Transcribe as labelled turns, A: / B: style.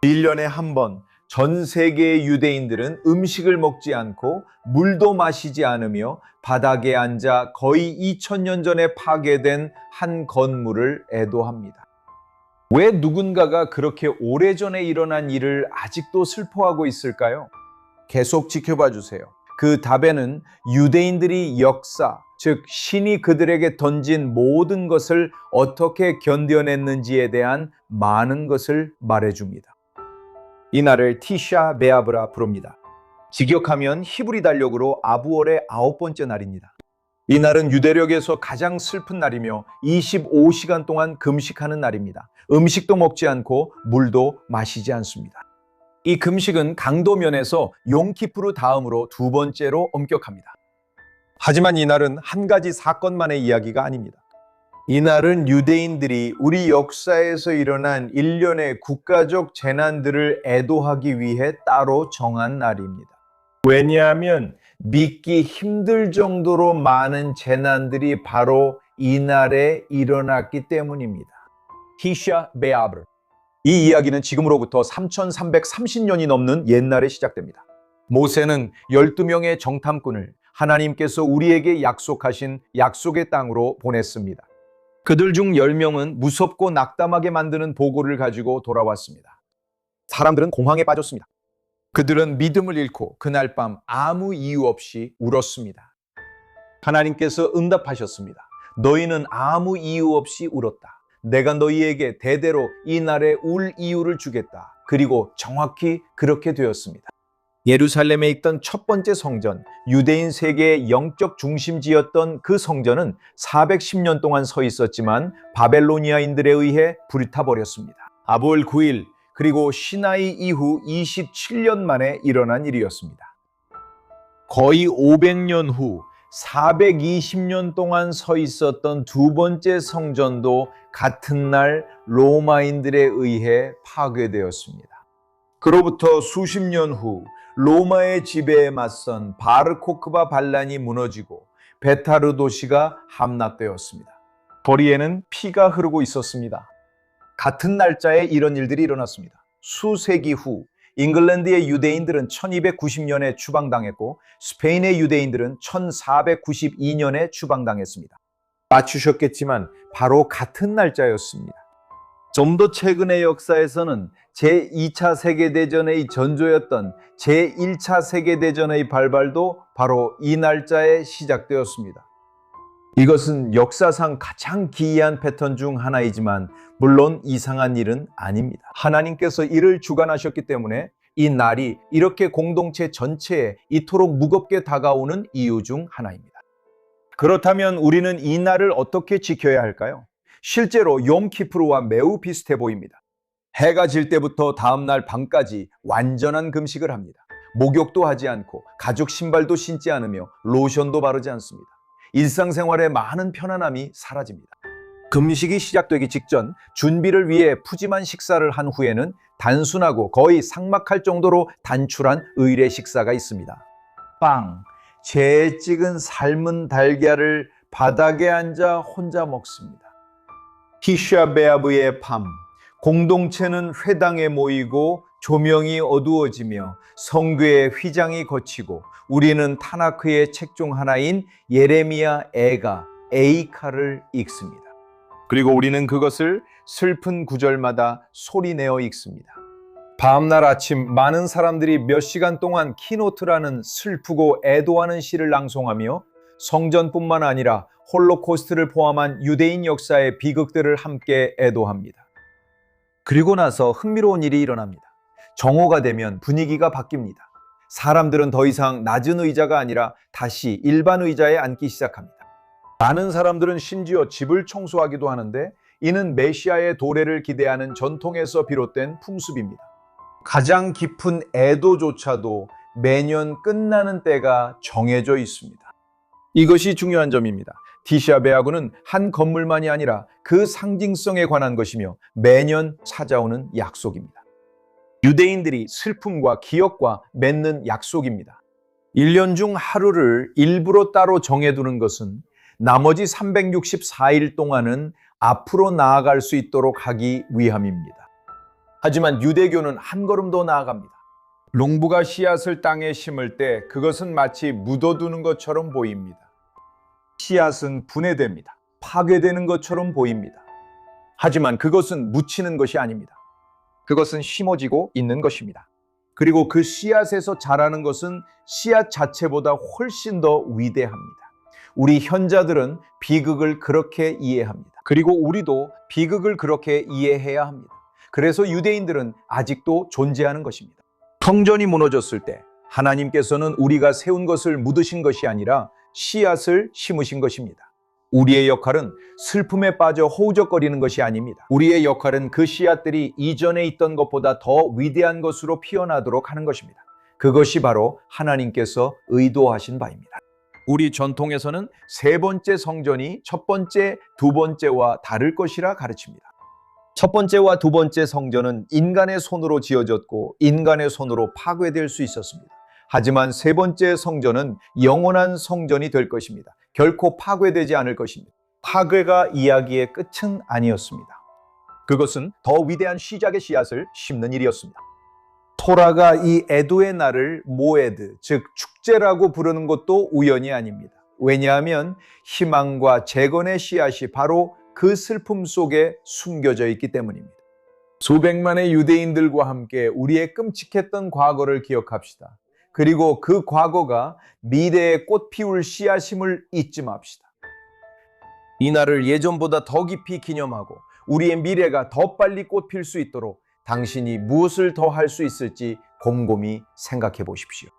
A: 1년에 한 번 전 세계의 유대인들은 음식을 먹지 않고 물도 마시지 않으며 바닥에 앉아 거의 2000년 전에 파괴된 한 건물을 애도합니다. 왜 누군가가 그렇게 오래전에 일어난 일을 아직도 슬퍼하고 있을까요? 계속 지켜봐 주세요. 그 답에는 유대인들이 역사, 즉 신이 그들에게 던진 모든 것을 어떻게 견뎌냈는지에 대한 많은 것을 말해줍니다. 이 날을 티샤 베아브라 부릅니다. 직역하면 히브리 달력으로 아부월의 9번째 날입니다. 이 날은 유대력에서 가장 슬픈 날이며 25시간 동안 금식하는 날입니다. 음식도 먹지 않고 물도 마시지 않습니다. 이 금식은 강도 면에서 용키푸르 다음으로 두 번째로 엄격합니다. 하지만 이 날은 한 가지 사건만의 이야기가 아닙니다. 이 날은 유대인들이 우리 역사에서 일어난 일련의 국가적 재난들을 애도하기 위해 따로 정한 날입니다. 왜냐하면 믿기 힘들 정도로 많은 재난들이 바로 이 날에 일어났기 때문입니다. 티샤 베아브. 이 이야기는 지금으로부터 3330년이 넘는 옛날에 시작됩니다. 모세는 12명의 정탐꾼을 하나님께서 우리에게 약속하신 약속의 땅으로 보냈습니다. 그들 중 10명은 무섭고 낙담하게 만드는 보고를 가지고 돌아왔습니다. 사람들은 공황에 빠졌습니다. 그들은 믿음을 잃고 그날 밤 아무 이유 없이 울었습니다. 하나님께서 응답하셨습니다. 너희는 아무 이유 없이 울었다. 내가 너희에게 대대로 이 날에 울 이유를 주겠다. 그리고 정확히 그렇게 되었습니다. 예루살렘에 있던 첫 번째 성전, 유대인 세계의 영적 중심지였던 그 성전은 410년 동안 서 있었지만 바벨로니아인들에 의해 불타버렸습니다. 아볼 9일, 그리고 시나이 이후 27년 만에 일어난 일이었습니다. 거의 500년 후 420년 동안 서 있었던 두 번째 성전도 같은 날 로마인들에 의해 파괴되었습니다. 그로부터 수십 년 후 로마의 지배에 맞선 바르코크바 반란이 무너지고 베타르 도시가 함락되었습니다. 거리에는 피가 흐르고 있었습니다. 같은 날짜에 이런 일들이 일어났습니다. 수세기 후 잉글랜드의 유대인들은 1290년에 추방당했고 스페인의 유대인들은 1492년에 추방당했습니다. 맞추셨겠지만 바로 같은 날짜였습니다. 좀 더 최근의 역사에서는 제2차 세계대전의 전조였던 제1차 세계대전의 발발도 바로 이 날짜에 시작되었습니다. 이것은 역사상 가장 기이한 패턴 중 하나이지만 물론 이상한 일은 아닙니다. 하나님께서 이를 주관하셨기 때문에 이 날이 이렇게 공동체 전체에 이토록 무겁게 다가오는 이유 중 하나입니다. 그렇다면 우리는 이 날을 어떻게 지켜야 할까요? 실제로 욤키푸르와 매우 비슷해 보입니다. 해가 질 때부터 다음날 밤까지 완전한 금식을 합니다. 목욕도 하지 않고 가죽 신발도 신지 않으며 로션도 바르지 않습니다. 일상생활의 많은 편안함이 사라집니다. 금식이 시작되기 직전 준비를 위해 푸짐한 식사를 한 후에는 단순하고 거의 삭막할 정도로 단출한 의례 식사가 있습니다. 빵, 재에 찍은 삶은 달걀을 바닥에 앉아 혼자 먹습니다. 티샤 베아브의 밤, 공동체는 회당에 모이고 조명이 어두워지며 성교의 휘장이 거치고 우리는 타나크의 책 중 하나인 예레미야 애가 에이카를 읽습니다. 그리고 우리는 그것을 슬픈 구절마다 소리내어 읽습니다. 다음날 아침 많은 사람들이 몇 시간 동안 키노트라는 슬프고 애도하는 시를 낭송하며 성전뿐만 아니라 홀로코스트를 포함한 유대인 역사의 비극들을 함께 애도합니다. 그리고 나서 흥미로운 일이 일어납니다. 정오가 되면 분위기가 바뀝니다. 사람들은 더 이상 낮은 의자가 아니라 다시 일반 의자에 앉기 시작합니다. 많은 사람들은 심지어 집을 청소하기도 하는데 이는 메시아의 도래를 기대하는 전통에서 비롯된 풍습입니다. 가장 깊은 애도조차도 매년 끝나는 때가 정해져 있습니다. 이것이 중요한 점입니다. 티샤 베아브는 한 건물만이 아니라 그 상징성에 관한 것이며 매년 찾아오는 약속입니다. 유대인들이 슬픔과 기억과 맺는 약속입니다. 1년 중 하루를 일부러 따로 정해두는 것은 나머지 364일 동안은 앞으로 나아갈 수 있도록 하기 위함입니다. 하지만 유대교는 한 걸음 더 나아갑니다. 농부가 씨앗을 땅에 심을 때 그것은 마치 묻어두는 것처럼 보입니다. 씨앗은 분해됩니다. 파괴되는 것처럼 보입니다. 하지만 그것은 묻히는 것이 아닙니다. 그것은 심어지고 있는 것입니다. 그리고 그 씨앗에서 자라는 것은 씨앗 자체보다 훨씬 더 위대합니다. 우리 현자들은 비극을 그렇게 이해합니다. 그리고 우리도 비극을 그렇게 이해해야 합니다. 그래서 유대인들은 아직도 존재하는 것입니다. 성전이 무너졌을 때 하나님께서는 우리가 세운 것을 묻으신 것이 아니라 씨앗을 심으신 것입니다. 우리의 역할은 슬픔에 빠져 허우적거리는 것이 아닙니다. 우리의 역할은 그 씨앗들이 이전에 있던 것보다 더 위대한 것으로 피어나도록 하는 것입니다. 그것이 바로 하나님께서 의도하신 바입니다. 우리 전통에서는 세 번째 성전이 첫 번째, 두 번째와 다를 것이라 가르칩니다. 첫 번째와 두 번째 성전은 인간의 손으로 지어졌고 인간의 손으로 파괴될 수 있었습니다. 하지만 세 번째 성전은 영원한 성전이 될 것입니다. 결코 파괴되지 않을 것입니다. 파괴가 이야기의 끝은 아니었습니다. 그것은 더 위대한 시작의 씨앗을 심는 일이었습니다. 토라가 이 애도의 날을 모에드, 즉 축제라고 부르는 것도 우연이 아닙니다. 왜냐하면 희망과 재건의 씨앗이 바로 그 슬픔 속에 숨겨져 있기 때문입니다. 수백만의 유대인들과 함께 우리의 끔찍했던 과거를 기억합시다. 그리고 그 과거가 미래의 꽃 피울 씨앗임을 잊지 맙시다. 이 날을 예전보다 더 깊이 기념하고 우리의 미래가 더 빨리 꽃 필 수 있도록 당신이 무엇을 더 할 수 있을지 곰곰이 생각해 보십시오.